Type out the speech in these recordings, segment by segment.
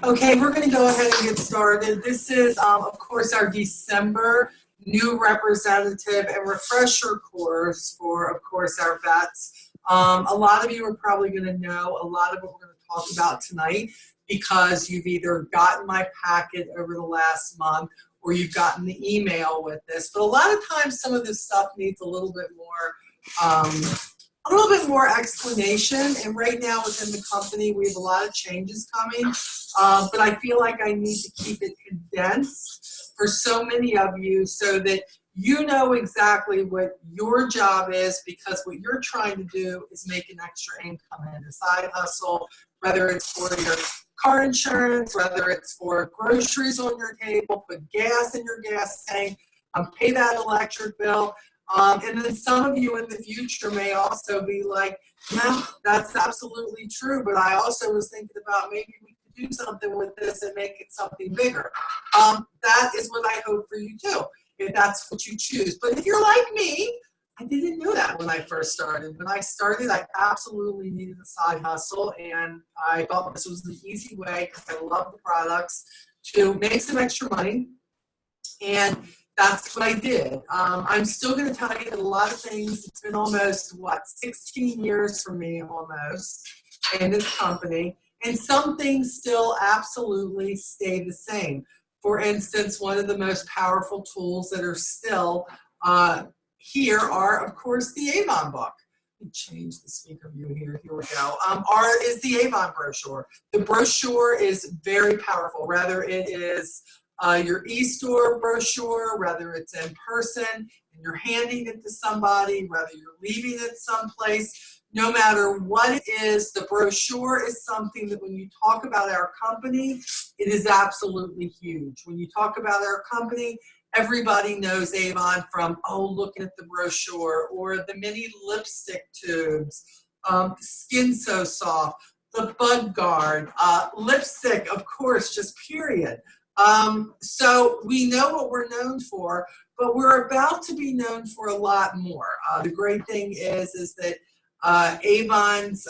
Okay, we're going to go ahead and get started. This is, of course, our December new representative and refresher course for, of course, our vets. A lot of you are probably going to know a lot of what we're going to talk about tonight because you've either gotten my packet over the last month or you've gotten the email with this. But a lot of times some of this stuff needs a little bit more explanation, and right now within the company we have a lot of changes coming, but I feel like I need to keep it condensed for so many of you so that you know exactly what your job is, because what you're trying to do is make an extra income and a side hustle, whether it's for your car insurance, whether it's for groceries on your table, put gas in your gas tank, pay that electric bill. And then some of you in the future may also be like, no, that's absolutely true, but I also was thinking about maybe we could do something with this and make it something bigger. That is what I hope for you too, if that's what you choose. But if you're like me, I didn't know that when I first started. When I started, I absolutely needed a side hustle, and I thought this was the easy way, because I love the products, to make some extra money. And that's what I did. I'm still going to tell you that a lot of things, it's been almost, 16 years for me almost in this company, and some things still absolutely stay the same. For instance, one of the most powerful tools that are still here are, of course, the Avon book. Let me change the speaker view here. Here we go. Is the Avon brochure. The brochure is very powerful, whether it is your e-store brochure, whether it's in person and you're handing it to somebody, whether you're leaving it someplace, no matter what it is, the brochure is something that when you talk about our company, it is absolutely huge. When you talk about our company, everybody knows Avon from, looking at the brochure, or the mini lipstick tubes, Skin So Soft, the Bug Guard, lipstick, of course, just period. So we know what we're known for, but we're about to be known for a lot more. The great thing is that Avon's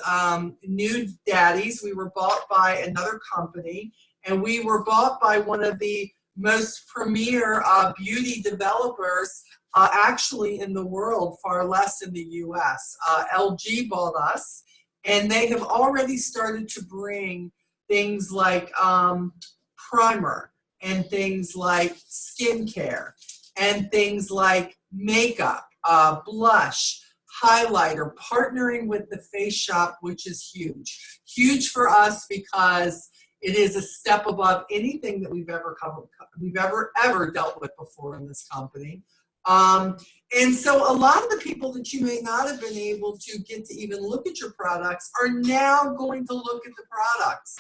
new daddies, we were bought by another company, and we were bought by one of the most premier beauty developers actually in the world, far less in the US. LG bought us, and they have already started to bring things like primer, and things like skincare, and things like makeup, blush, highlighter, partnering with the Face Shop, which is huge. Huge for us because it is a step above anything that we've ever dealt with before in this company. And so a lot of the people that you may not have been able to get to even look at your products are now going to look at the products.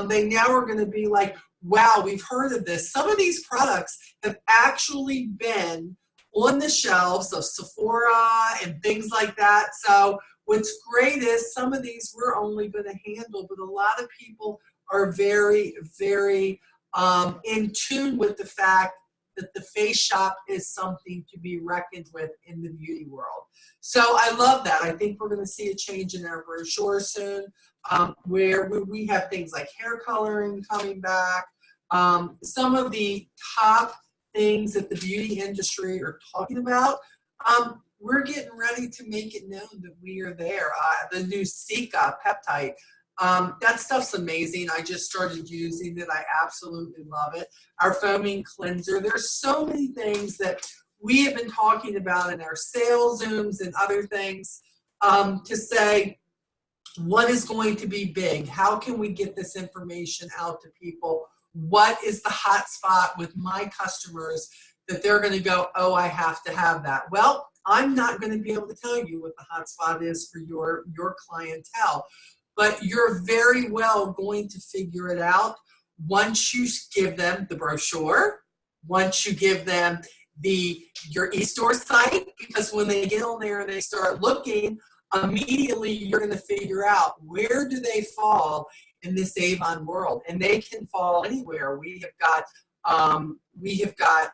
They now are going to be like, wow, we've heard of this. Some of these products have actually been on the shelves of Sephora and things like that. So what's great is some of these we're only going to handle, but a lot of people are very, very in tune with the fact that the Face Shop is something to be reckoned with in the beauty world. So I love that. I think we're going to see a change in our brochure soon, where we have things like hair coloring coming back. Some of the top things that the beauty industry are talking about, we're getting ready to make it known that we are there. The new Cica peptide, that stuff's amazing. I just started using it. I absolutely love it. Our foaming cleanser. There's so many things that we have been talking about in our sales Zooms and other things to say, what is going to be big? How can we get this information out to people? What is the hot spot with my customers that they're going to go, oh, I have to have that? Well, I'm not going to be able to tell you what the hot spot is for your clientele, but you're very well going to figure it out once you give them the brochure, once you give them your e-store site, because when they get on there and they start looking, immediately you're going to figure out where do they fall in this Avon world, and they can fall anywhere. We have got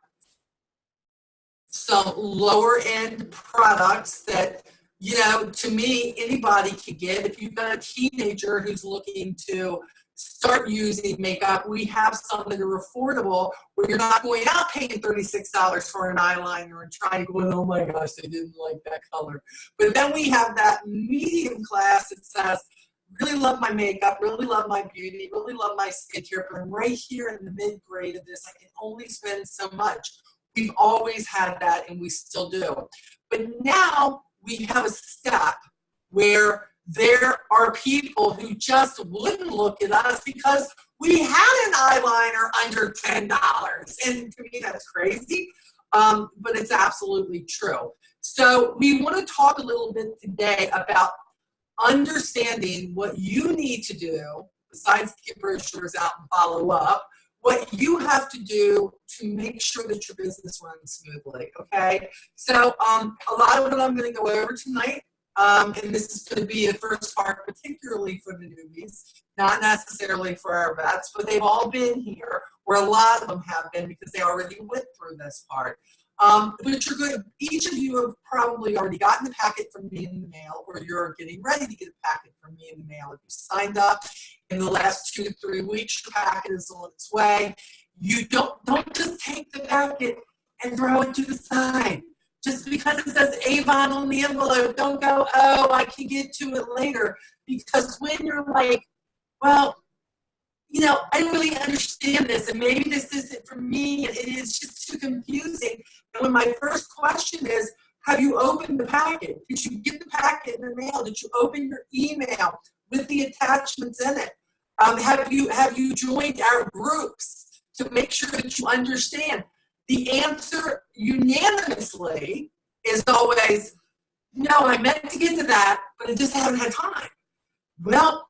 some lower end products that to me, anybody could get. If you've got a teenager who's looking to start using makeup, we have some that are affordable where you're not going out paying $36 for an eyeliner and trying to go, oh my gosh, they didn't like that color. But then we have that medium class that says, really love my makeup, really love my beauty, really love my skincare, but I'm right here in the mid-grade of this. I can only spend so much. We've always had that, and we still do. But now we have a step where there are people who just wouldn't look at us because we had an eyeliner under $10. And to me, that's crazy, but it's absolutely true. So we want to talk a little bit today about understanding what you need to do, besides get brochures out and follow up, what you have to do to make sure that your business runs smoothly, okay? So a lot of what I'm going to go over tonight, and this is going to be the first part, particularly for the newbies, not necessarily for our vets, but they've all been here, or a lot of them have been because they already went through this part. But you're good. Each of you have probably already gotten the packet from me in the mail, or you're getting ready to get a packet from me in the mail. If you signed up in the last 2 to 3 weeks, your packet is on its way. You don't just take the packet and throw it to the side. Just because it says Avon on the envelope, don't go, oh, I can get to it later. Because when you're like, well, I don't really understand this, and maybe this isn't for me, and it is just too confusing. And when my first question is, have you opened the packet? Did you get the packet in the mail? Did you open your email with the attachments in it? Have you joined our groups to make sure that you understand? The answer unanimously is always, no, I meant to get to that, but I just haven't had time. Well,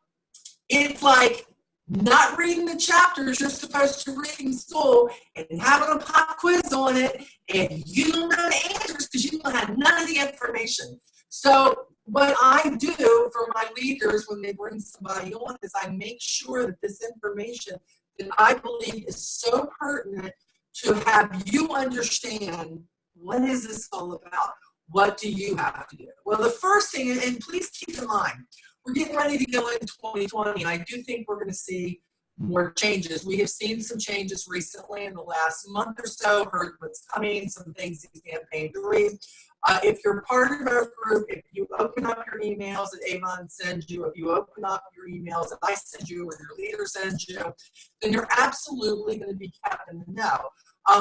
it's like not reading the chapters you're supposed to read in school and having a pop quiz on it, and you don't know the answers because you don't have none of the information. So what I do for my leaders when they bring somebody on is I make sure that this information that I believe is so pertinent to have you understand, what is this all about? What do you have to do? Well, the first thing, and please keep in mind, we're getting ready to go into 2020, and I do think we're going to see more changes. We have seen some changes recently in the last month or so, heard what's coming, some things these campaign doing. If you're part of our group, if you open up your emails that Avon sends you, if you open up your emails that I send you or your leader sends you, then you're absolutely going to be kept in the know.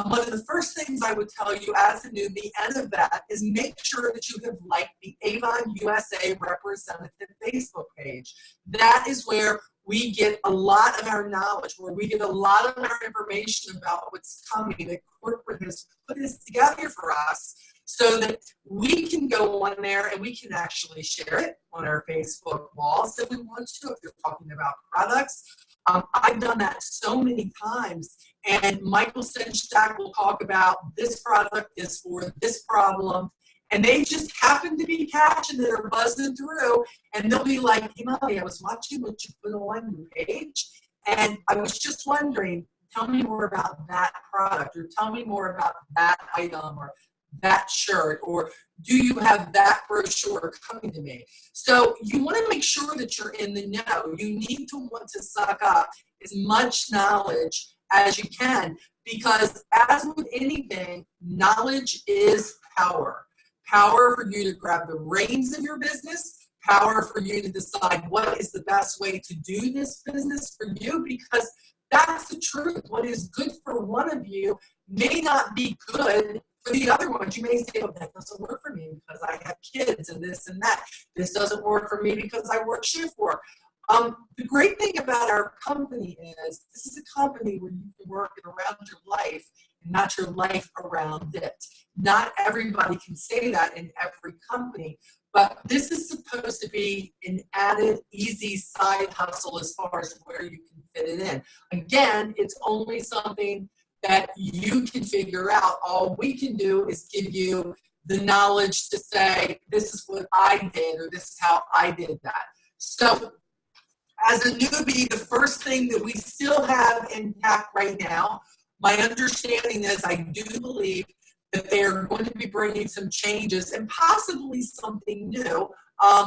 One of the first things I would tell you as a newbie and a vet is make sure that you have liked the Avon USA Representative Facebook page. That is where we get a lot of our knowledge, where we get a lot of our information about what's coming, that corporate has put this together for us so that we can go on there and we can actually share it on our Facebook walls if we want to, if you're talking about products. I've done that so many times, and Michael Senstack will talk about this product is for this problem, and they just happen to be catching it or buzzing through, and they'll be like, hey, Molly, I was watching what you put on your page, and I was just wondering, tell me more about that product, or tell me more about that item, or that shirt, or do you have that brochure coming to me? So you want to make sure that you're in the know. You need to want to suck up as much knowledge as you can, because as with anything, knowledge is power. Power for you to grab the reins of your business, power for you to decide what is the best way to do this business for you, because that's the truth. What is good for one of you may not be good for the other ones. You may say, oh, that doesn't work for me because I have kids and this and that. This doesn't work for me because I work shift work. The great thing about our company is this is a company where you can work it around your life and not your life around it. Not everybody can say that in every company, but this is supposed to be an added easy side hustle as far as where you can fit it in. Again, it's only something that you can figure out. All we can do is give you the knowledge to say, this is what I did, or this is how I did that. So as a newbie, the first thing that we still have intact right now, my understanding is I do believe that they are going to be bringing some changes and possibly something new.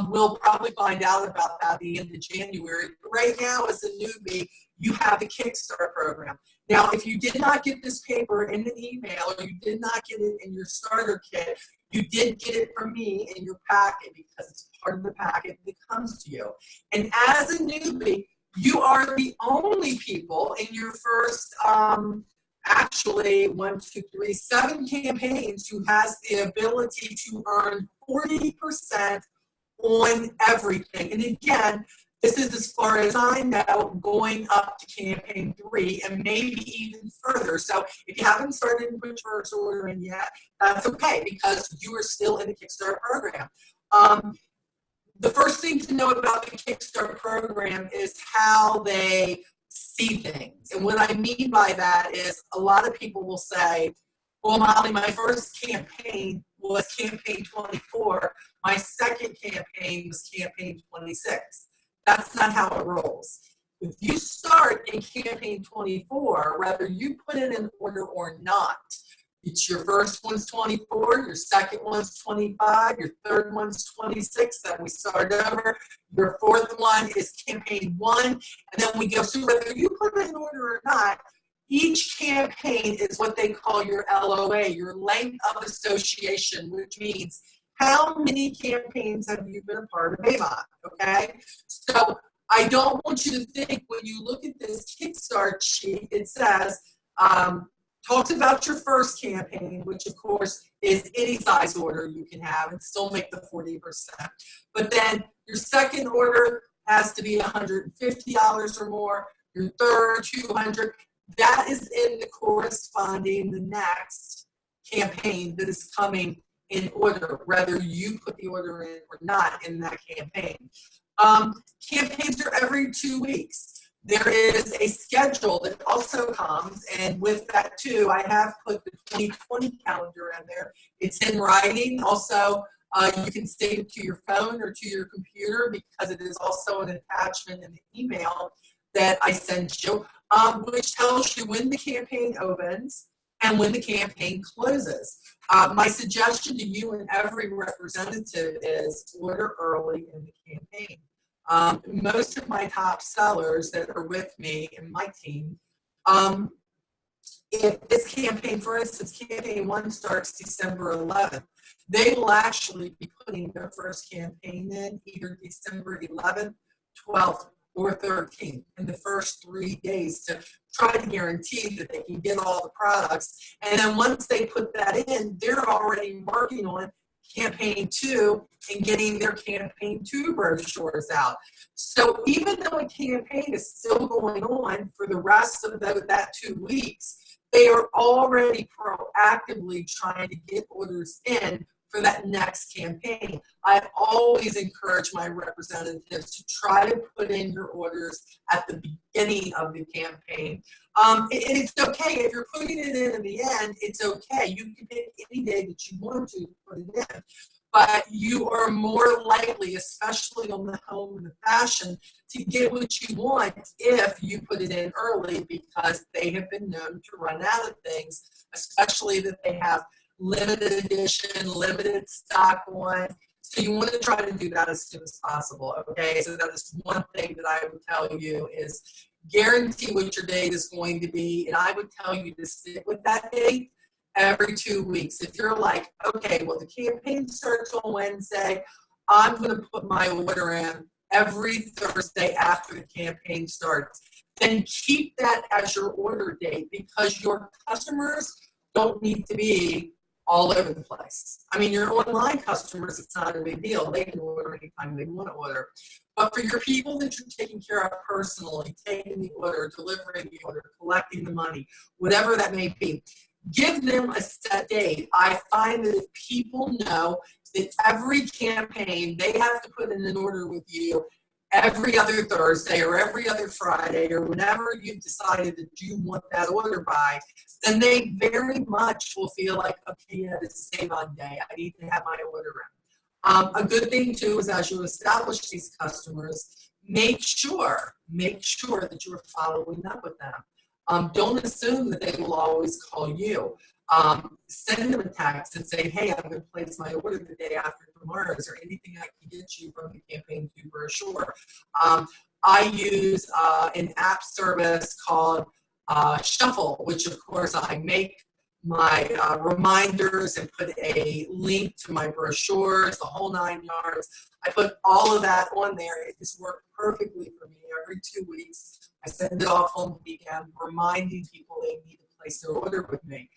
We'll probably find out about that at the end of January. But right now, as a newbie, you have the KickStart program. Now, if you did not get this paper in an email or you did not get it in your starter kit, you did get it from me in your packet because it's part of the packet that comes to you. And as a newbie, you are the only people in your first, actually, 7 campaigns who has the ability to earn 40% on everything. And again, this is as far as I know, going up to campaign 3 and maybe even further. So if you haven't started to put your first order in yet, that's okay because you are still in the KickStart program. The first thing to know about the KickStart program is how they see things. And what I mean by that is a lot of people will say, well, Molly, my first campaign was campaign 24. My second campaign was campaign 26. That's not how it rolls. If you start in campaign 24, whether you put in an order or not, it's your first one's 24, your second one's 25, your third one's 26, then we start over. Your fourth one is campaign 1, and then we go through whether you put in an order or not. Each campaign is what they call your LOA, your length of association, which means how many campaigns have you been a part of Avon, okay? So I don't want you to think when you look at this KickStart sheet, it says, talks about your first campaign, which of course is any size order you can have and still make the 40%. But then your second order has to be $150 or more, your third, $200. That is in the corresponding, the next campaign that is coming in order, whether you put the order in or not in that campaign. Campaigns are every 2 weeks. There is a schedule that also comes, and with that too, I have put the 2020 calendar in there. It's in writing. Also, you can save it to your phone or to your computer because it is also an attachment in the email that I sent you, which tells you when the campaign opens and when the campaign closes. My suggestion to you and every representative is order early in the campaign. Most of my top sellers that are with me and my team, if this campaign, for instance, campaign 1 starts December 11th, they will actually be putting their first campaign in either December 11th, 12th, or 13th in the first 3 days to try to guarantee that they can get all the products. And then once they put that in, they're already working on campaign 2 and getting their campaign 2 brochures out. So even though a campaign is still going on for the rest of that 2 weeks, they are already proactively trying to get orders in for that next campaign. I always encourage my representatives to try to put in your orders at the beginning of the campaign. And it's okay if you're putting it in the end, it's okay. You can pick any day that you want to put it in. But you are more likely, especially on the home and the fashion, to get what you want if you put it in early because they have been known to run out of things, especially that they have limited edition, limited stock on. So you want to try to do that as soon as possible, okay? So that is one thing that I would tell you is guarantee what your date is going to be, and I would tell you to stick with that date every 2 weeks. If you're like, okay, well, the campaign starts on Wednesday, I'm going to put my order in every Thursday after the campaign starts, then keep that as your order date because your customers don't need to be all over the place. I mean, your online customers, it's not a big deal. They can order anytime they want to order. But for your people that you're taking care of personally, taking the order, delivering the order, collecting the money, whatever that may be, give them a set date. I find that if people know that every campaign, they have to put in an order with you every other Thursday or every other Friday or whenever you've decided that you want that order by, then they very much will feel like, okay, yeah, this is Avon Day. I need to have my order in. A good thing, too, is as you establish these customers, make sure that you're following up with them. Don't assume that they will always call you. Send them a text and say, hey, I'm going to place my order the day after tomorrow. Is there anything I can get you from the Campaign 2 brochure? I use an app service called Shuffle, which of course I make my reminders and put a link to my brochures, the whole 9 yards. I put all of that on there. It just worked perfectly for me. Every 2 weeks, I send it off on the weekend, reminding people they need to place their order with me.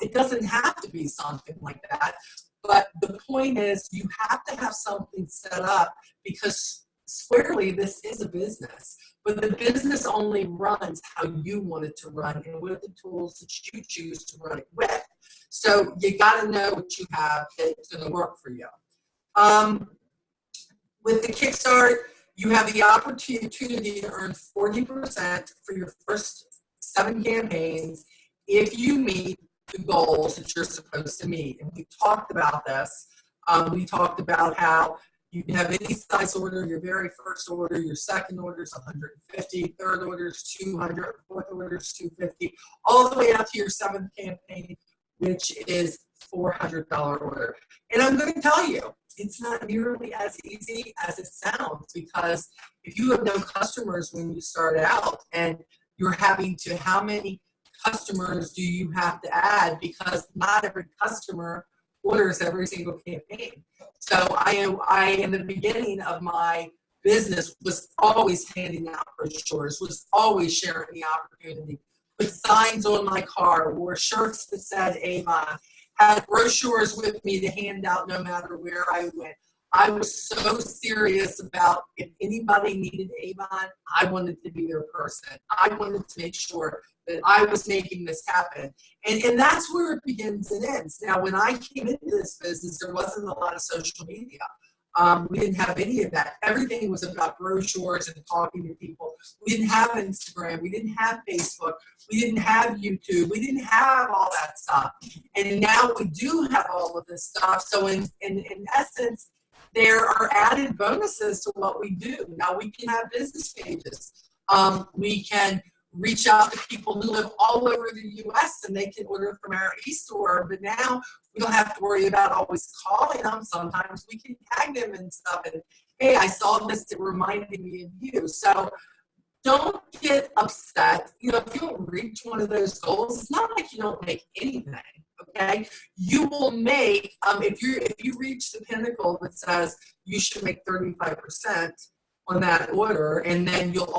It doesn't have to be something like that, but the point is you have to have something set up, because squarely this is a business, but the business only runs how you want it to run and with the tools that you choose to run it with. So you got to know what you have that's going to work for you. With the KickStart, you have the opportunity to earn 40% for your first 7 campaigns if you meet the goals that you're supposed to meet. And we talked about this. We talked about how you can have any size order. Your very first order, your second order is 150, third order is 200, fourth order is 250, all the way up to your 7th campaign, which is $400 order. And I'm going to tell you, it's not nearly as easy as it sounds, because if you have no customers when you start out and you're having to, how many customers do you have to add, because not every customer orders every single campaign. So I in the beginning of my business was always handing out brochures, was always sharing the opportunity, put signs on my car, wore shirts that said Avon, had brochures with me to hand out no matter where I went. I was so serious about if anybody needed Avon, I wanted to be their person. I wanted to make sure that I was making this happen. And that's where it begins and ends. Now, when I came into this business, there wasn't a lot of social media. We didn't have any of that. Everything was about brochures and talking to people. We didn't have Instagram. We didn't have Facebook. We didn't have YouTube. We didn't have all that stuff. And now we do have all of this stuff. So in essence, there are added bonuses to what we do. Now we can have business pages. We can reach out to people who live all over the U.S. and they can order from our e-store. But now we don't have to worry about always calling them. Sometimes we can tag them and stuff. And hey, I saw this, it reminded me of you. So don't get upset. You know, if you don't reach one of those goals, it's not like you don't make anything. Okay, you will make if you reach the pinnacle that says you should make 35% on that order, and then you'll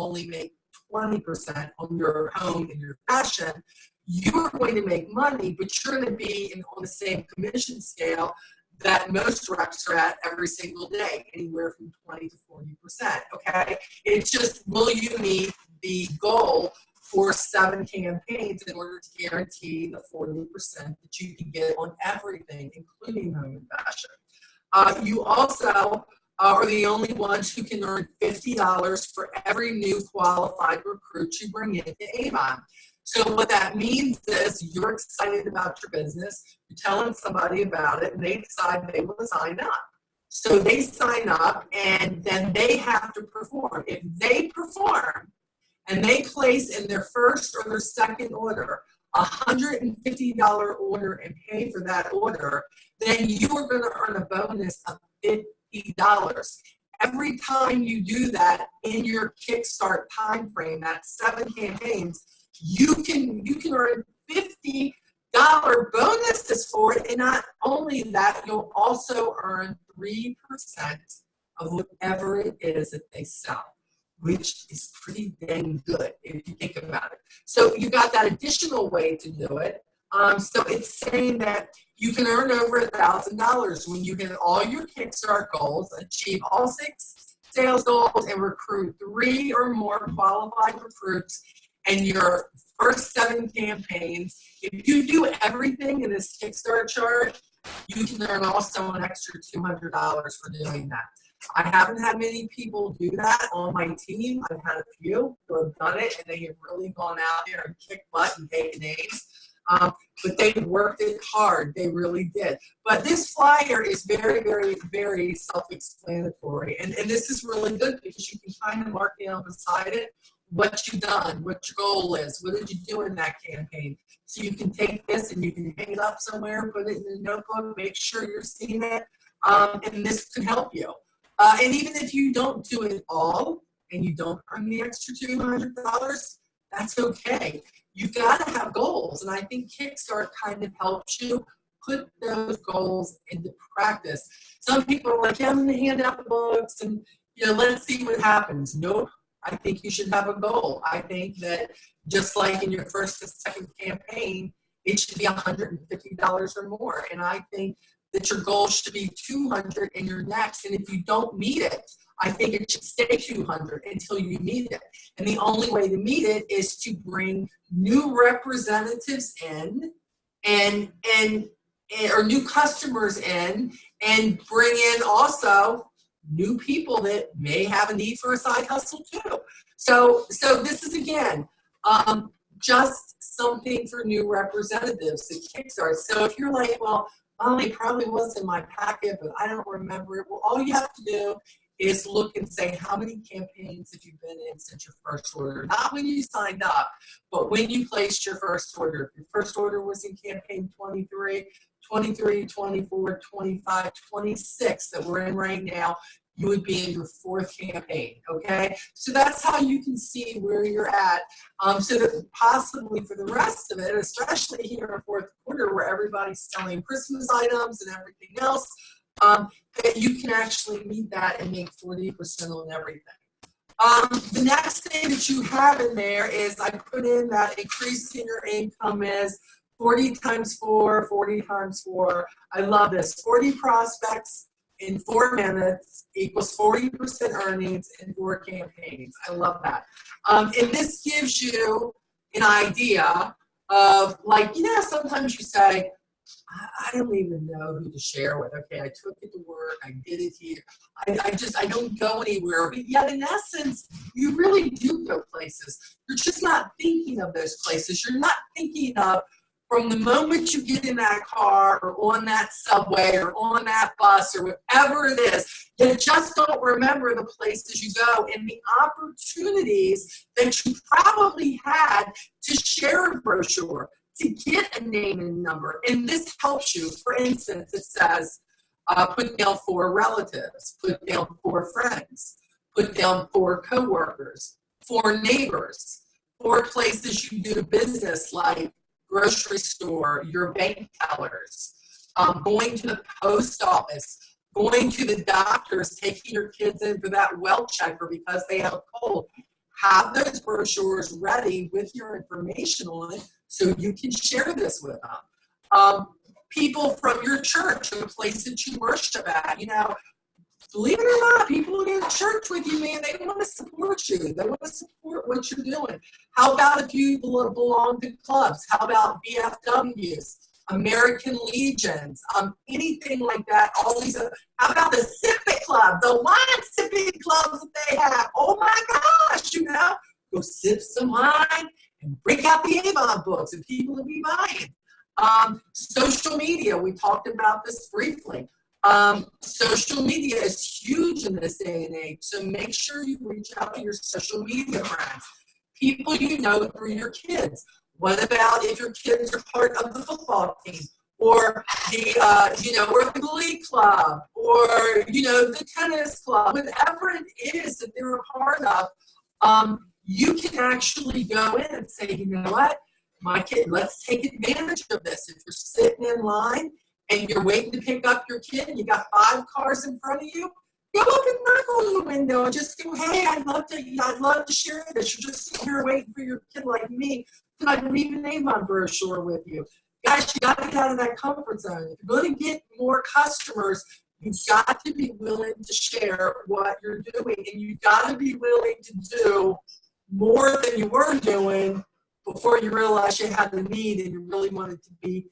only make 20% on your home and your fashion. You're going to make money, but you're going to be on the same commission scale that most reps are at every single day, anywhere from 20 to 40%. Okay, it's just, will you meet the goal for 7 campaigns in order to guarantee the 40% that you can get on everything, including home and fashion. You also are the only ones who can earn $50 for every new qualified recruit you bring into Avon. So what that means is you're excited about your business, you're telling somebody about it, and they decide they want to sign up. So they sign up, and then they have to perform. If they perform, and they place in their first or their second order a $150 order and pay for that order, then you are going to earn a bonus of $50. Every time you do that in your KickStart time frame, that's 7 campaigns, you can earn $50 bonuses for it. And not only that, you'll also earn 3% of whatever it is that they sell, which is pretty dang good if you think about it. So you got that additional way to do it. So it's saying that you can earn over $1,000 when you hit all your KickStart goals, achieve all 6 sales goals, and recruit 3 or more qualified recruits in your first 7 campaigns. If you do everything in this KickStart chart, you can earn also an extra $200 for doing that. I haven't had many people do that on my team. I've had a few who have done it, and they have really gone out there and kicked butt and taken names. But they worked it hard. They really did. But this flyer is very, very, very self-explanatory. And this is really good because you can kind of mark down beside it what you've done, what your goal is, what did you do in that campaign. So you can take this and you can hang it up somewhere, put it in a notebook, make sure you're seeing it, and this could help you. And even if you don't do it all and you don't earn the extra $200, that's okay. You've got to have goals, and I think KickStart kind of helps you put those goals into practice. Some people are like, yeah, I'm going to hand out the books and, let's see what happens. Nope. I think you should have a goal. I think that just like in your first and second campaign, it should be $150 or more. And I think that your goal should be $200 in your next. And if you don't meet it, I think it should stay $200 until you meet it. And the only way to meet it is to bring new representatives in or new customers in, and bring in also new people that may have a need for a side hustle too. So this is, again, just something for new representatives at KickStart. So if you're like, well, it probably was in my packet, but I don't remember it. Well, all you have to do is look and say, how many campaigns have you been in since your first order? Not when you signed up, but when you placed your first order. If your first order was in campaign 23, 24, 25, 26 that we're in right now, you would be in your fourth campaign, okay? So that's how you can see where you're at. So that possibly for the rest of it, especially here in fourth quarter where everybody's selling Christmas items and everything else, that you can actually meet that and make 40% on everything. The next thing that you have in there is I put in that increasing your income is 40 times 4, 40 times 4. I love this. 40 prospects in 4 minutes equals 40% earnings in 4 campaigns. I love that. And this gives you an idea of, like, sometimes you say, I don't even know who to share with. Okay, I took it to work. I did it here. I don't go anywhere. But yet, in essence, you really do go places. You're just not thinking of those places. You're not thinking of, from the moment you get in that car or on that subway or on that bus or whatever it is, you just don't remember the places you go and the opportunities that you probably had to share a brochure, to get a name and number. And this helps you. For instance, it says, put down 4 relatives, put down 4 friends, put down 4 coworkers, 4 neighbors, 4 places you do business, like grocery store, your bank tellers, going to the post office, going to the doctors, taking your kids in for that well checker because they have a cold. Have those brochures ready with your information on it so you can share this with them. People from your church or the place that you worship at, believe it or not, people who go to church with you, man, they want to support you. They want to support what you're doing. How about if you belong to clubs? How about VFWs, American Legions, anything like that? Always. How about the Civic Club, the wine sipping clubs that they have? Oh my gosh, go sip some wine and break out the Avon books, and people will be buying. Social media, we talked about this briefly. Social media is huge in this day and age, so make sure you reach out to your social media friends, people you know through your kids. What about if your kids are part of the football team, or the or the glee club, or the tennis club, whatever it is that they're a part of? You can actually go in and say, you know what, my kid, let's take advantage of this. If you're sitting in line and you're waiting to pick up your kid, and you got 5 cars in front of you, go up and knock on the window and just go, hey, I'd love to share this. You're just sitting here waiting for your kid like me. Can I leave a name on brochure with you? Guys, you got to get out of that comfort zone. If you're going to get more customers, you've got to be willing to share what you're doing, and you've got to be willing to do more than you were doing before you realized you had the need and you really wanted to be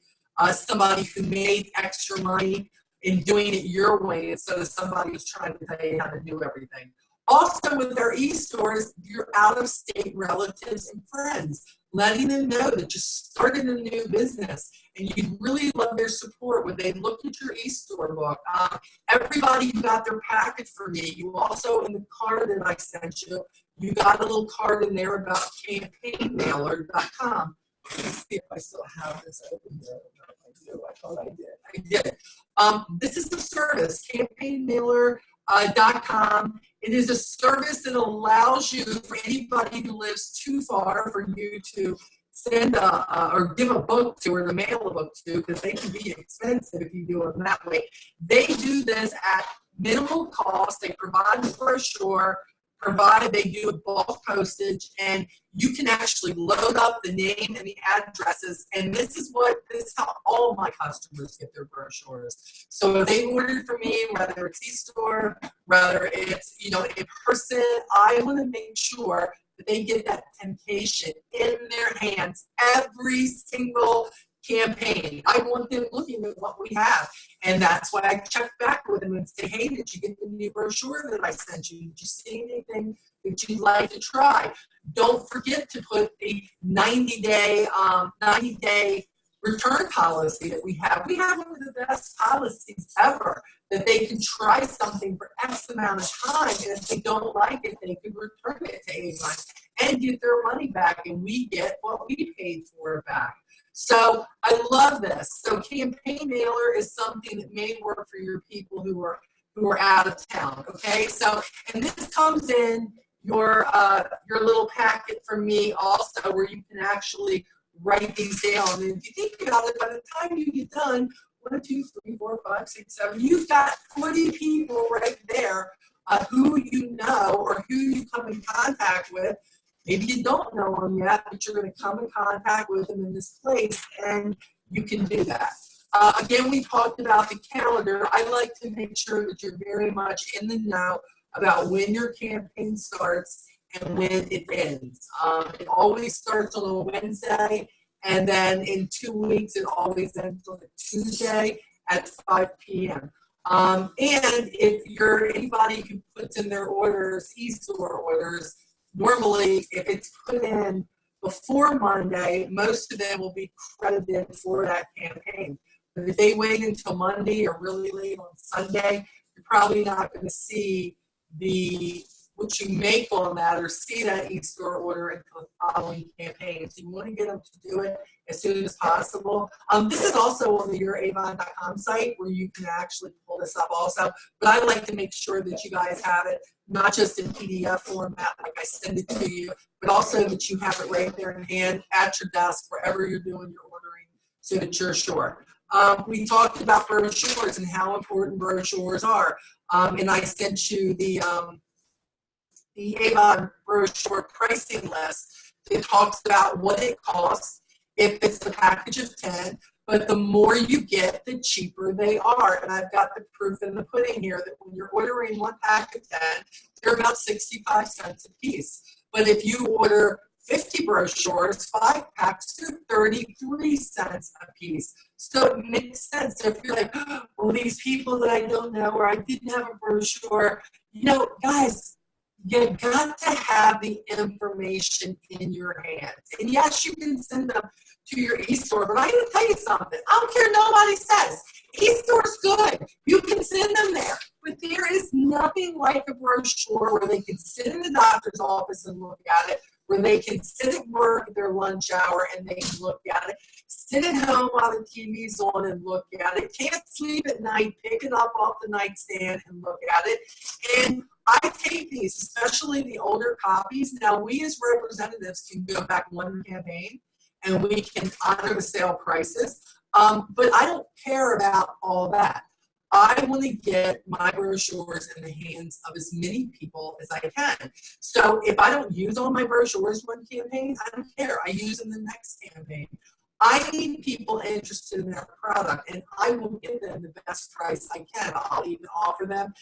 somebody who made extra money in doing it your way instead of somebody who's trying to tell you how to do everything. Also, with our e-stores, your out-of-state relatives and friends, letting them know that you started a new business and you really love their support when they look at your e-store book. Everybody who got their packet for me, you also, in the card that I sent you, You got a little card in there about campaignmailer.com. Let's see if I still have this open here. I don't know if I do. I thought I did. I did. This is the service, campaignmailer.com. It is a service that allows you, for anybody who lives too far, for you to send or give a book to, or to mail a book to, because they can be expensive if you do it that way. They do this at minimal cost. They provide the brochure, provided they do a bulk postage, and you can actually load up the name and the addresses. And this is how all my customers get their brochures. So if they ordered from me, whether it's e-store, whether it's in person, I want to make sure that they get that temptation in their hands every single campaign. I want them looking at what we have. And that's why I check back with them and say, hey, did you get the new brochure that I sent you? Did you see anything that you'd like to try? Don't forget to put the 90-day return policy that we have. We have one of the best policies ever, that they can try something for X amount of time, and if they don't like it, they can return it to Avon and get their money back, and we get what we paid for it back. So I love this. So campaign mailer is something that may work for your people who are out of town. Okay. So, and this comes in your little packet from me also, where you can actually write these down. And if you think about it, by the time you get done, 1, 2, 3, 4, 5, 6, 7, you've got 40 people right there who you know or who you come in contact with. Maybe you don't know them yet, but you're going to come in contact with them in this place, and you can do that. Again, we talked about the calendar. I like to make sure that you're very much in the know about when your campaign starts and when it ends. It always starts on a Wednesday, and then in 2 weeks, it always ends on a Tuesday at 5 p.m. And if you're anybody who puts in their orders, e-store orders, normally, if it's put in before Monday, most of them will be credited for that campaign. But if they wait until Monday or really late on Sunday, you're probably not going to see what you make on that or see that e-store order until the following campaign. So you want to get them to do it as soon as possible. This is also on the youravon.com site where you can actually pull this up also. But I like to make sure that you guys have it, not just in PDF format like I send it to you, but also that you have it right there in hand at your desk wherever you're doing your ordering so that you're sure. We talked about brochures and how important brochures are. And I sent you the Avon brochure pricing list. It talks about what it costs if it's a package of 10, but the more you get, the cheaper they are. And I've got the proof in the pudding here that when you're ordering one pack of 10, they're about 65 cents a piece. But if you order 50 brochures, 5 packs, they're 33 cents a piece. So it makes sense. If you're like, well, these people that I don't know, or I didn't have a brochure, guys, you got to have the information in your hands. And yes, you can send them to your e-store, but I'm going to tell you something. I don't care nobody says. E-store's good. You can send them there. But there is nothing like a brochure where they can sit in the doctor's office and look at it, where they can sit at work at their lunch hour and they can look at it, sit at home while the TV's on and look at it, can't sleep at night, pick it up off the nightstand and look at it. And I take these, especially the older copies. Now, we as representatives can go back one campaign and we can honor the sale prices, but I don't care about all that. I want to get my brochures in the hands of as many people as I can. So if I don't use all my brochures one campaign, I don't care. I use them the next campaign. I need people interested in that product, and I will give them the best price I can. I'll even offer them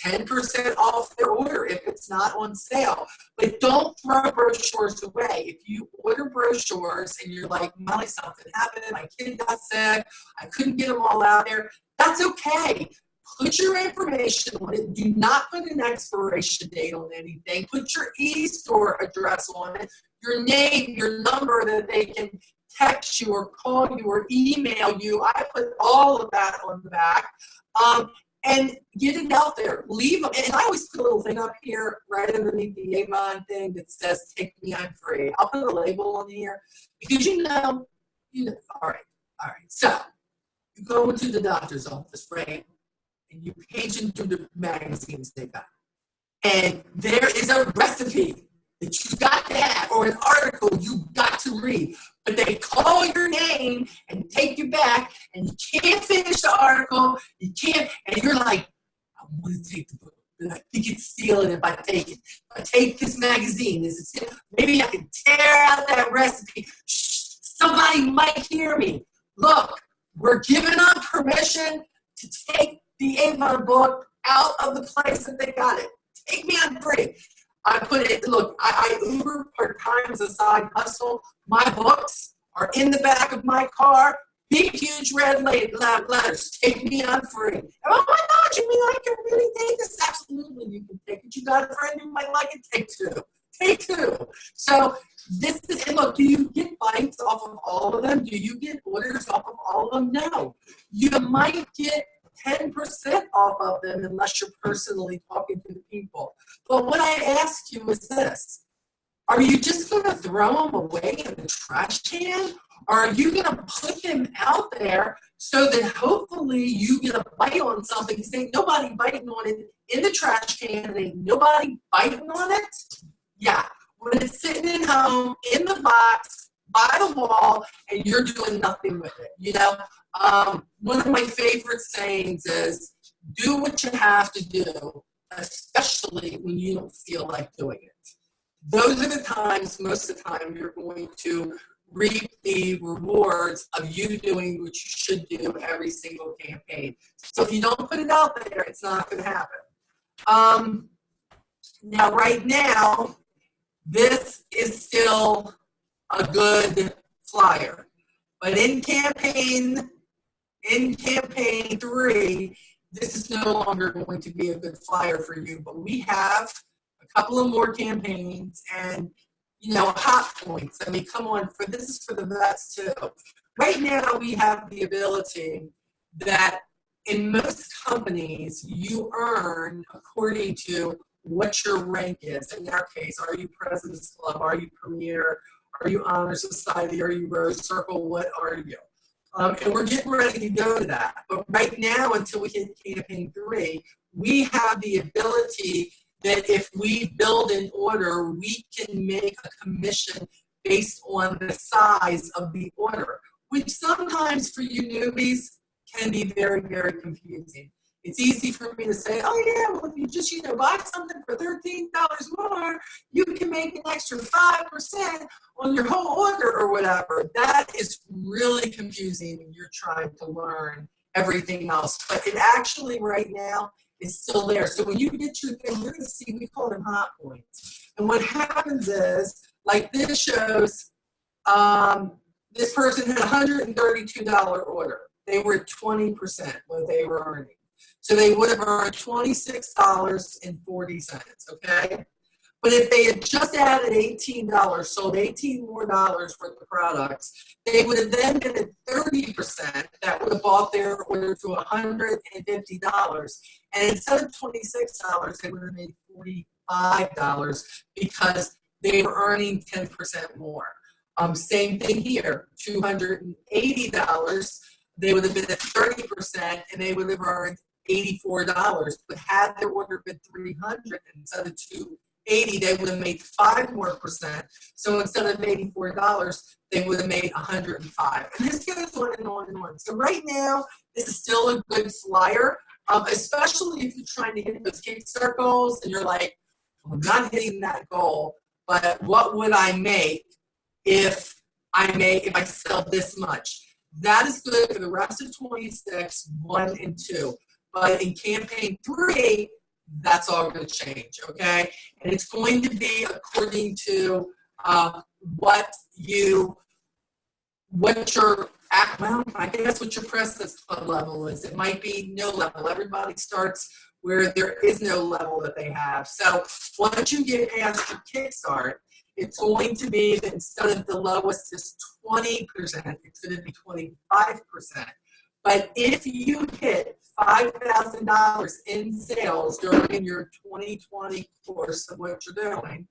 10% off their order if it's not on sale. But don't throw brochures away. If you order brochures and you're like, Molly, something happened, my kid got sick, I couldn't get them all out there, that's okay. Put your information on it. Do not put an expiration date on anything. Put your e-store address on it, your name, your number that they can text you or call you or email you. I put all of that on the back. and get it out there. Leave them, and I always put a little thing up here right underneath the Avon thing that says "Take me, I'm free." I'll put a label on here because you know. All right. So you go into the doctor's office, right, and you page into the magazines they got, and there is a recipe that you got to have, or an article you got to read, but they call your name and take you back, and you can't finish the article, you can't, and you're like, I want to take the book, but I think it's stealing if I take it. If I take this magazine, maybe I can tear out that recipe. Shh, somebody might hear me. Look, we're giving them permission to take the Avon book out of the place that they got it. Take me, I'm free. I put it, look, I Uber part-time as a side hustle. My books are in the back of my car, big, huge red letters. Take me, I'm free. And, oh my God, you mean I can really take this? Absolutely, you can take it. You got a friend who might like it, take two. Take two. So this is, and look, do you get bites off of all of them? Do you get orders off of all of them? No. You might get 10% off of them unless you're personally talking to the people. But what I ask you is this: are you just going to throw them away in the trash can? Or are you going to put them out there so that hopefully you get a bite on something? Because ain't nobody biting on it in the trash can, and ain't nobody biting on it? Yeah. When it's sitting at home in the box by the wall and you're doing nothing with it, you know? One of my favorite sayings is, do what you have to do, especially when you don't feel like doing it. Those are the times, most of the time, you're going to reap the rewards of you doing what you should do every single campaign. So if you don't put it out there, it's not going to happen. Now, right now, this is still a good flyer. But in campaign 3, this is no longer going to be a good flyer for you. But we have a couple of more campaigns and, you know, hot points. I mean, come on, this is for the vets too. Right now we have the ability that in most companies you earn according to what your rank is. In our case, are you President's Club? Are you Premier? Are you Honor Society? Are you Rose Circle? What are you? And we're getting ready to go to that. But right now, until we hit campaign 3, we have the ability that if we build an order, we can make a commission based on the size of the order, which sometimes for you newbies can be very, very confusing. It's easy for me to say, oh yeah, well if you just, you know, buy something for $13 more, you can make an extra 5% on your whole order or whatever. That is really confusing when you're trying to learn everything else. But it actually right now is still there. So when you get your thing, you're going to see, we call them hot points. And what happens is, like this shows, this person had a $132 order. They were at 20% what they were earning. So they would have earned $26.40, okay? But if they had just added $18, sold $18 more worth of products, they would have then been at 30%. That would have bought their order to $150. And instead of $26, they would have made $45 because they were earning 10% more. Same thing here, $280. They would have been at 30%, and they would have earned $84. But had their order been $300 instead of $280, they would have made 5% more. So instead of $84, they would have made $105. And this goes on and on and on. So right now, this is still a good flyer, especially if you're trying to hit those KickStart goals and you're like, well, I'm not hitting that goal, but what would I make if I sell this much? That is good for the rest of 26, 1 and 2. But in campaign 3, that's all going to change, okay? And it's going to be according to what your, well, I guess what your President's Club level is. It might be no level. Everybody starts where there is no level that they have. So once you get past your KickStart, it's going to be that instead of the lowest is 20%, it's going to be 25%. But if you hit $5,000 in sales during your 2020 course of what you're doing,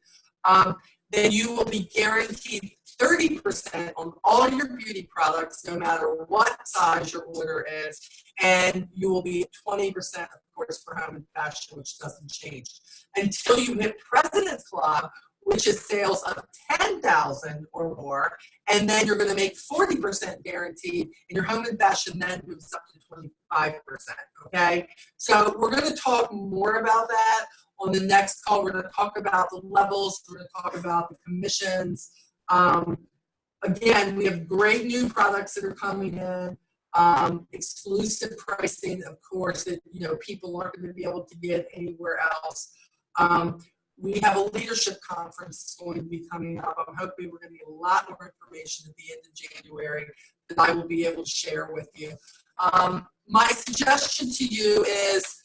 then you will be guaranteed 30% on all your beauty products, no matter what size your order is, and you will be 20%, of course, for home and fashion, which doesn't change until you hit President's Club, which is sales of 10,000 or more, and then you're going to make 40% guaranteed, and your home and fashion then moves up to 25%. Okay, so we're going to talk more about that on the next call. We're going to talk about the levels. We're going to talk about the commissions. Again, we have great new products that are coming in. Exclusive pricing, of course, that people aren't going to be able to get anywhere else. We have a leadership conference going to be coming up. I'm hoping we're going to get a lot more information at the end of January that I will be able to share with you. My suggestion to you is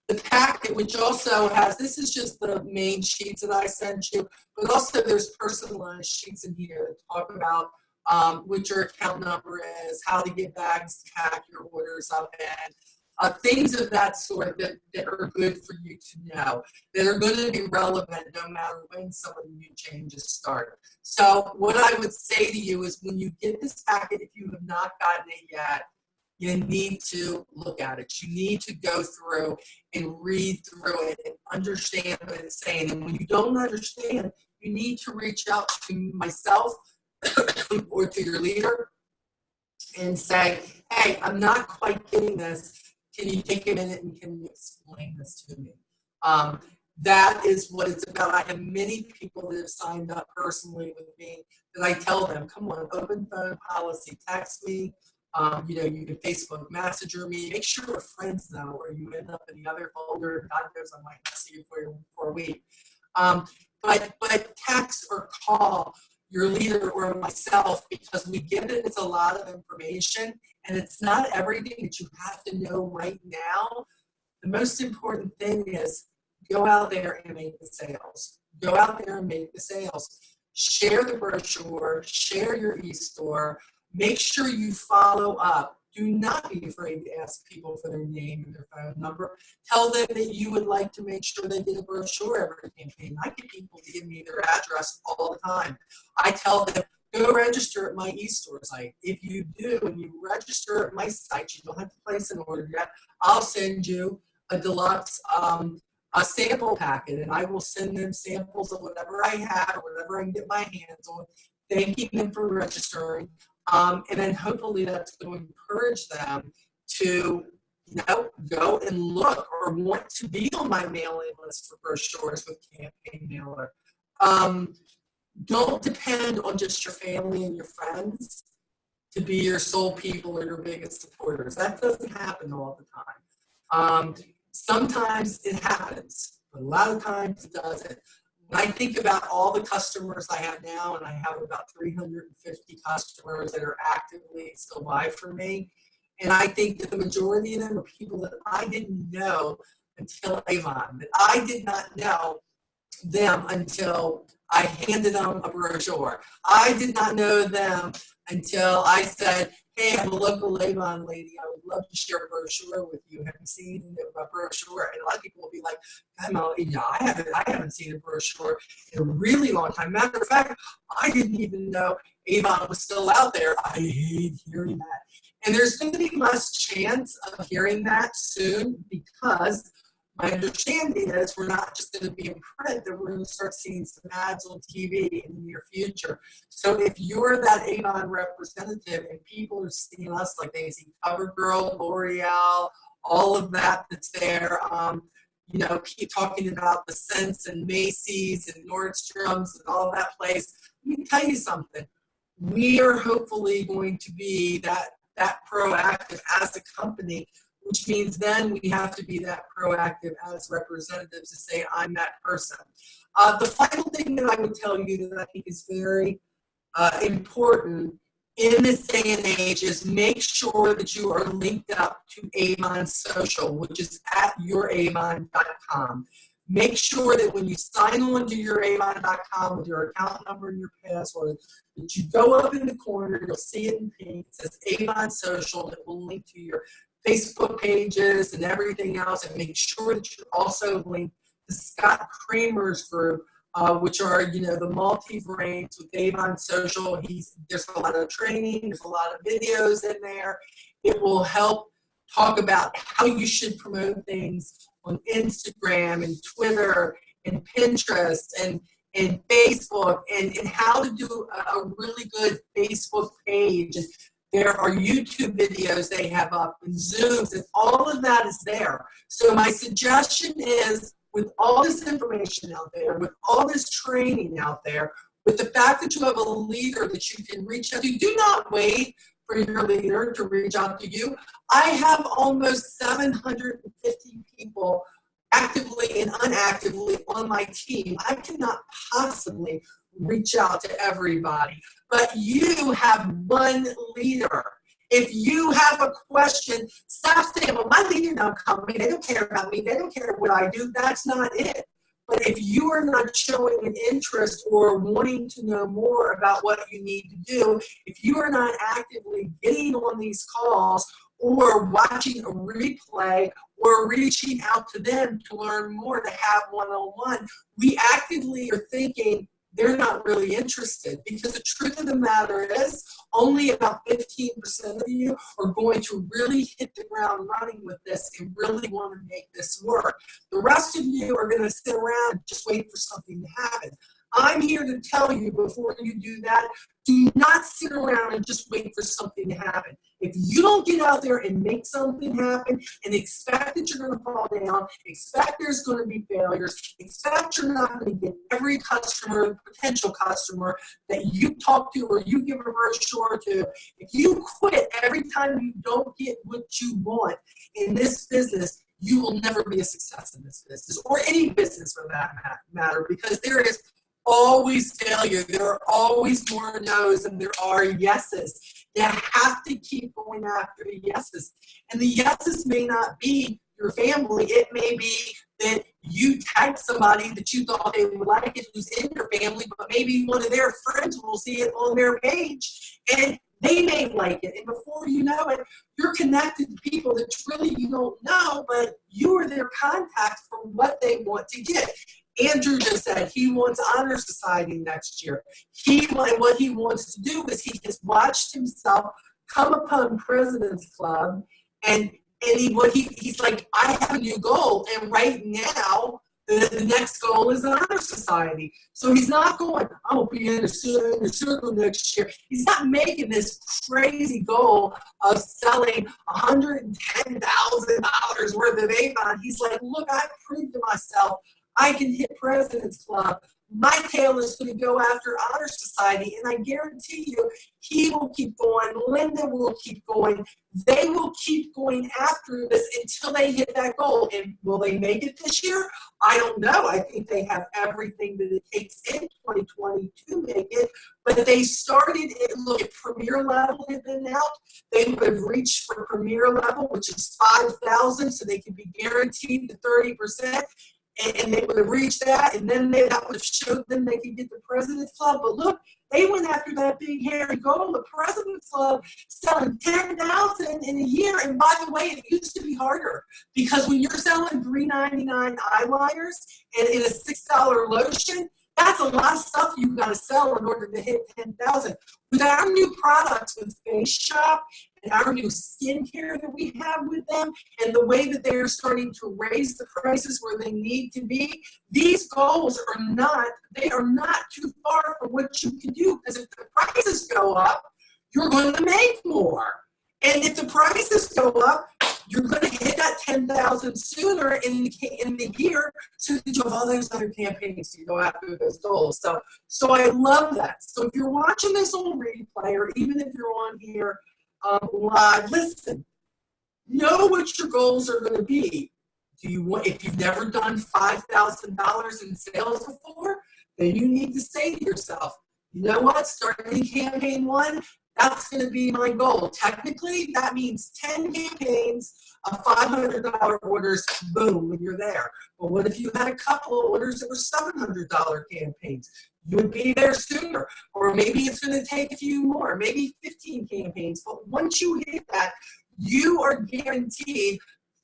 the packet, which also has, this is just the main sheets that I sent you, but also there's personalized sheets in here that talk about what your account number is, how to get bags to pack your orders up in. Things of that sort that are good for you to know, that are going to be relevant no matter when some of the new changes start. So what I would say to you is when you get this packet, if you have not gotten it yet, you need to look at it. You need to go through and read through it and understand what it's saying. And when you don't understand, you need to reach out to myself or to your leader and say, hey, I'm not quite getting this. Can you take a minute and can you explain this to me? That is what it's about. I have many people that have signed up personally with me that I tell them, come on, open phone policy, text me. You can Facebook Messenger me. Make sure your friends know, or you end up in the other folder. God knows I might not see you for a week. But text or call your leader or myself, because we give it a lot of information, and it's not everything that you have to know right now. The most important thing is go out there and make the sales. Go out there and make the sales. Share the brochure, share your e-store. Make sure you follow up. Do not be afraid to ask people for their name and their phone number. Tell them that you would like to make sure they get a brochure every campaign. I get people to give me their address all the time. I tell them, go register at my e-store site. If you do and you register at my site, you don't have to place an order yet. I'll send you a deluxe a sample packet, and I will send them samples of whatever I have or whatever I can get my hands on, thanking them for registering. And then hopefully that's going to encourage them to go and look or want to be on my mailing list for brochures with Campaign Mailer. Don't depend on just your family and your friends to be your sole people or your biggest supporters. That doesn't happen all the time. Sometimes it happens, but a lot of times it doesn't. When I think about all the customers I have now, and I have about 350 customers that are actively still buy from me, and I think that the majority of them are people that I didn't know until Avon, that I did not know them until I handed them a brochure. I did not know them until I said, hey, I'm a local Avon lady. I would love to share a brochure with you. Have you seen a brochure? And a lot of people will be like, I haven't seen a brochure in a really long time. Matter of fact, I didn't even know Avon was still out there. I hate hearing that. And there's going to be less chance of hearing that soon, because my understanding is we're not just going to be in print, that we're going to start seeing some ads on TV in the near future. So if you're that Avon representative and people are seeing us like they see CoverGirl, L'Oreal, all of that that's there, keep talking about the Sense and Macy's and Nordstrom's and all that place. Let me tell you something. We are hopefully going to be that proactive as a company, which means then we have to be that proactive as representatives to say, I'm that person. The final thing that I would tell you that I think is very important in this day and age is make sure that you are linked up to Avon Social, which is at youravon.com. Make sure that when you sign on to your Avon.com with your account number and your password, that you go up in the corner, you'll see it in pink, it says Avon Social, that will link to your Facebook pages and everything else, and make sure that you're also linked to Scott Kramer's group, which are, the multi-brains with Avon Social. There's a lot of training, there's a lot of videos in there. It will help talk about how you should promote things on Instagram and Twitter and Pinterest and Facebook, and how to do a really good Facebook page. And there are YouTube videos they have up and Zooms, and all of that is there. So my suggestion is, with all this information out there, with all this training out there, with the fact that you have a leader that you can reach out to, do not wait for your leader to reach out to you. I have almost 750 people actively and unactively on my team. I cannot possibly reach out to everybody, but you have one leader. If you have a question, stop saying, well, my leader don't come to me, they don't care about me, they don't care what I do. That's not it. But if you are not showing an interest or wanting to know more about what you need to do, if you are not actively getting on these calls or watching a replay or reaching out to them to learn more, to have one-on-one, we actively are thinking they're not really interested, because the truth of the matter is only about 15% of you are going to really hit the ground running with this and really want to make this work. The rest of you are going to sit around and just wait for something to happen. I'm here to tell you, before you do that, do not sit around and just wait for something to happen. If you don't get out there and make something happen and expect that you're going to fall down, expect there's going to be failures, expect you're not going to get every customer, potential customer that you talk to or you give a brochure to, if you quit every time you don't get what you want in this business, you will never be a success in this business, or any business for that matter, because there is always failure. There are always more no's than there are yeses. You have to keep going after the yeses. And the yeses may not be your family. It may be that you tag somebody that you thought they would like it, who's in your family, but maybe one of their friends will see it on their page and they may like it. And before you know it, you're connected to people that really you don't know, but you are their contact for what they want to get. Andrew just said he wants Honor Society next year. What he wants to do is he has watched himself come upon President's Club, and he's like, I have a new goal, and right now the next goal is Honor Society. So he's not going, I'm going to be in a circle next year. He's not making this crazy goal of selling $110,000 worth of Avon. He's like, look, I've proved to myself I can hit President's Club. My tail is going to go after Honor Society, and I guarantee you he will keep going. Linda will keep going. They will keep going after this until they hit that goal. And will they make it this year? I don't know. I think they have everything that it takes in 2020 to make it. But they started at, look, at Premier Level had been out. They would have reached for Premier Level, which is $5,000, so they could be guaranteed the 30%. And they would have reached that, and then that would have showed them they could get the President's Club. But look, they went after that big hairy goal. The President's Club selling $10,000 in a year. And by the way, it used to be harder, because when you're selling $3.99 eyeliners and in a $6 lotion, that's a lot of stuff you've got to sell in order to hit $10,000. With our new products, with Face Shop and our new skincare that we have with them, and the way that they're starting to raise the prices where they need to be, these goals are not too far from what you can do. Because if the prices go up, you're going to make more. And if the prices go up, you're going to hit that $10,000 sooner in the year, so that you have all those other campaigns to go after those goals. So I love that. So if you're watching this on replay, or even if you're on here live, listen, know what your goals are going to be. If you've never done $5,000 in sales before, then you need to say to yourself, you know what, starting campaign 1, That's going to be my goal. Technically, that means 10 campaigns of $500 orders, boom, when you're there. But what if you had a couple of orders that were $700 campaigns? You would be there sooner. Or maybe it's going to take a few more, maybe 15 campaigns. But once you hit that, you are guaranteed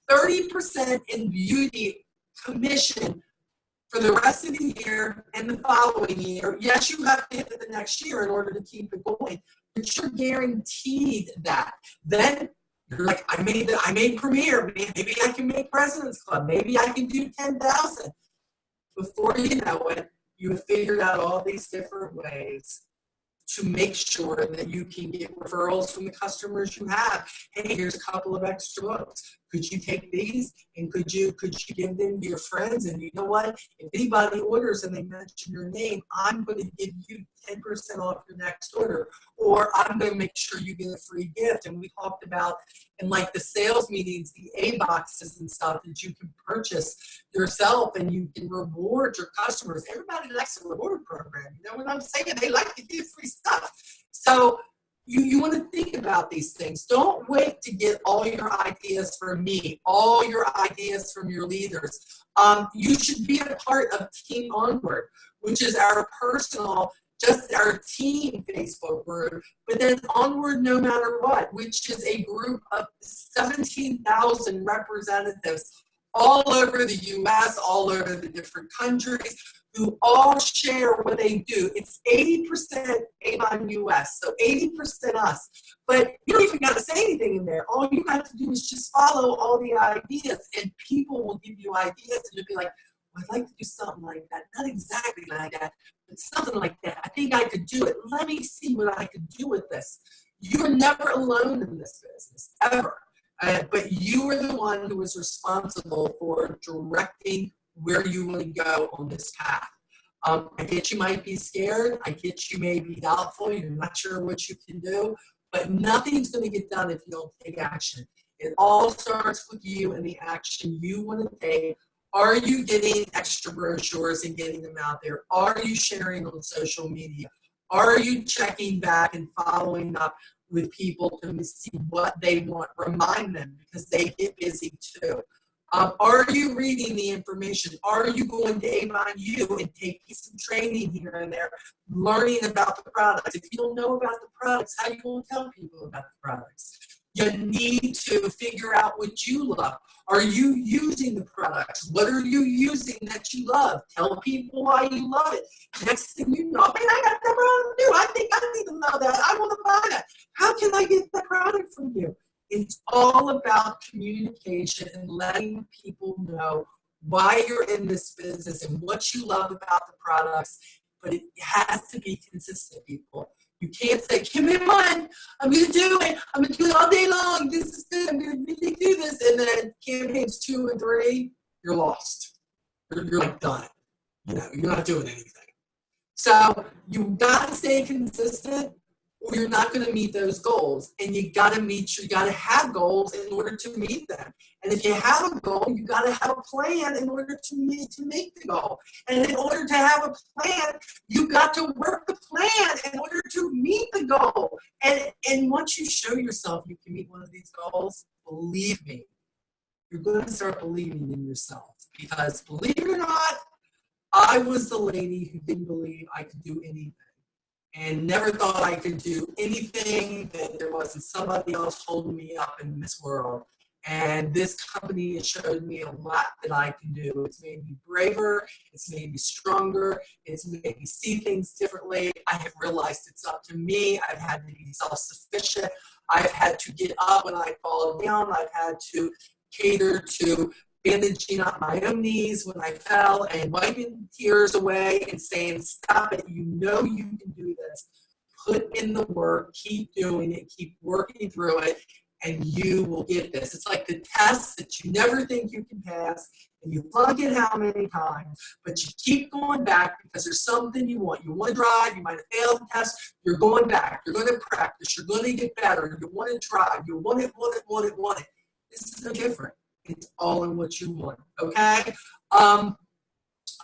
30% in beauty commission for the rest of the year and the following year. Yes, you have to hit it the next year in order to keep it going, but you're guaranteed that. Then you're like, I made Premier. Maybe I can make President's Club. Maybe I can do 10,000. Before you know it, you have figured out all these different ways to make sure that you can get referrals from the customers you have. Hey, here's a couple of extra books. Could you take these and could you give them to your friends? And you know what? If anybody orders and they mention your name, I'm going to give you 10% off your next order, or I'm going to make sure you get a free gift. And we talked about in like the sales meetings, the A boxes and stuff that you can purchase yourself and you can reward your customers. Everybody likes a reward program. You know what I'm saying? They like to give free stuff. So you want to think about these things. Don't wait to get all your ideas from me, all your ideas from your leaders. You should be a part of Team Onward, which is our personal, just our team Facebook group, but then Onward No Matter What, which is a group of 17,000 representatives all over the U.S., all over the different countries, who all share what they do. It's 80% Avon US, so 80% us. But you don't even got to say anything in there. All you have to do is just follow all the ideas, and people will give you ideas, and you'll be like, well, I'd like to do something like that. Not exactly like that, but something like that. I think I could do it. Let me see what I could do with this. You're never alone in this business, ever. But you are the one who is responsible for directing where you want to go on this path. I get you might be scared. I get you may be doubtful. You're not sure what you can do. But nothing's going to get done if you don't take action. It all starts with you and the action you want to take. Are you getting extra brochures and getting them out there? Are you sharing on social media? Are you checking back and following up with people to see what they want? Remind them, because they get busy too. Are you reading the information? Are you going to Avon U and taking some training here and there, learning about the products? If you don't know about the products, how are you going to tell people about the products? You need to figure out what you love. Are you using the products? What are you using that you love? Tell people why you love it. Next thing you know, man, I got that product too. I think I need to know that. I want to buy that. How can I get that product from you? It's all about communication and letting people know why you're in this business and what you love about the products. But it has to be consistent, people. You can't say, give me one, I'm going to do it. I'm going to do it all day long. This is good. I'm going to really do this. And then campaigns 2 and 3, you're lost. You're like done. You know, you're not doing anything. So you got to stay consistent, or you're not going to meet those goals. And you got to have goals in order to meet them. And if you have a goal, you got to have a plan in order to make the goal. And in order to have a plan, you got to work the plan in order to meet the goal. And once you show yourself you can meet one of these goals, believe me, you're going to start believing in yourself. Because believe it or not, I was the lady who didn't believe I could do anything. And never thought I could do anything, that there wasn't somebody else holding me up in this world. And this company has showed me a lot that I can do. It's made me braver. It's made me stronger. It's made me see things differently. I have realized it's up to me. I've had to be self-sufficient. I've had to get up when I fall down. I've had to cater to bandaging up my own knees when I fell and wiping tears away and saying, stop it, you know you can do this. Put in the work, keep doing it, keep working through it, and you will get this. It's like the tests that you never think you can pass, and you plug it how many times, but you keep going back because there's something you want. You want to drive, you might have failed the test, you're going back, you're going to practice, you're going to get better, you want to drive, you want it. This is no different. It's all in what you want, okay?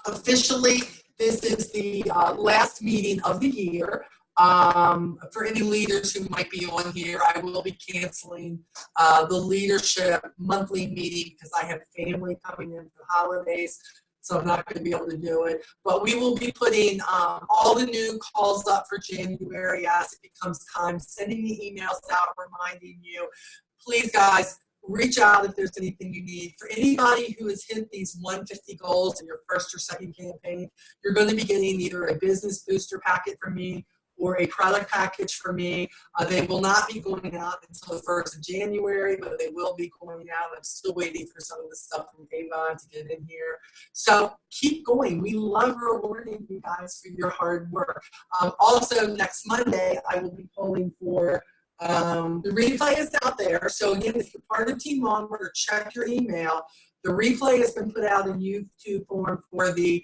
Officially, this is the last meeting of the year. For any leaders who might be on here, I will be canceling the leadership monthly meeting because I have family coming in for the holidays, so I'm not going to be able to do it. But we will be putting all the new calls up for January as it becomes time, sending the emails out, reminding you. Please, guys, reach out if there's anything you need. For anybody who has hit these 150 goals in your first or second campaign, you're going to be getting either a business booster packet from me or a product package for me. They will not be going out until the 1st of January, but they will be going out. I'm still waiting for some of the stuff from Avon to get in here. So keep going. We love rewarding you guys for your hard work. Also, next Monday, I will be polling for the replay is out there. So again, if you're part of Team Onward, or check your email. The replay has been put out in YouTube form for the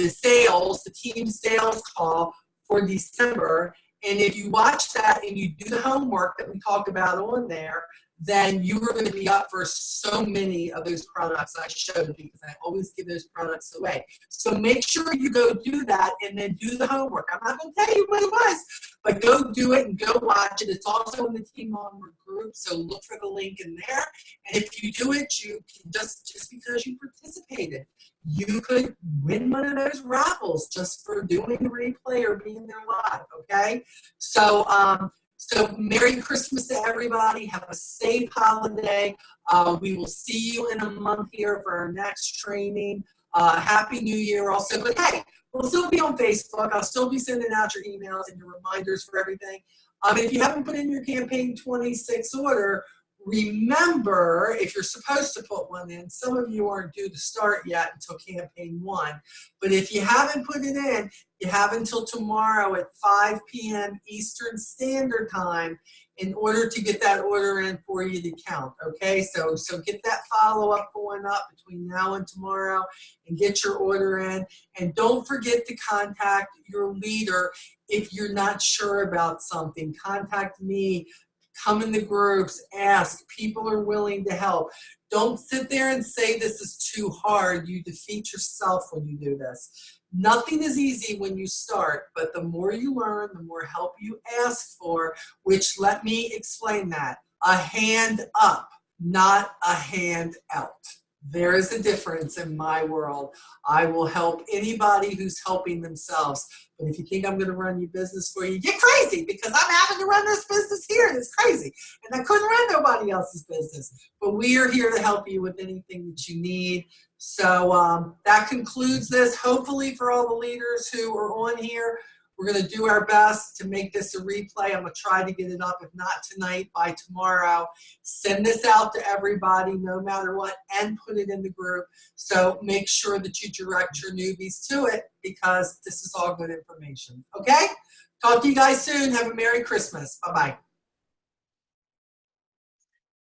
sales, the team sales call for December. And if you watch that and you do the homework that we talk about on there, then you are going to be up for so many of those products I showed, because I always give those products away. So make sure you go do that and then do the homework. I'm not going to tell you what it was, but go do it and go watch it. It's also in the Team Onward group, so look for the link in there. And if you do it, you can just because you participated, you could win one of those raffles just for doing the replay or being there live, okay? So, so Merry Christmas to everybody. Have a safe holiday. We will see you in a month here for our next training. Happy New Year also. But hey, we'll still be on Facebook. I'll still be sending out your emails and your reminders for everything. If you haven't put in your campaign 26 order, remember, if you're supposed to put one in, some of you aren't due to start yet until campaign 1. But if you haven't put it in, you have until tomorrow at 5 p.m. Eastern Standard Time in order to get that order in for you to count, okay? So get that follow-up going up between now and tomorrow and get your order in. And don't forget to contact your leader if you're not sure about something. Contact me. Come in the groups, ask. People are willing to help. Don't sit there and say this is too hard. You defeat yourself when you do this. Nothing is easy when you start, but the more you learn, the more help you ask for, which let me explain that. A hand up, not a hand out. There is a difference in my world. I will help anybody who's helping themselves. But if you think I'm going to run your business for you, get crazy, because I'm having to run this business here, and it's crazy. And I couldn't run nobody else's business. But we are here to help you with anything that you need. So that concludes this. Hopefully for all the leaders who are on here, we're going to do our best to make this a replay. I'm going to try to get it up, if not tonight, by tomorrow. Send this out to everybody, no matter what, and put it in the group. So make sure that you direct your newbies to it, because this is all good information. Okay? Talk to you guys soon. Have a Merry Christmas. Bye-bye.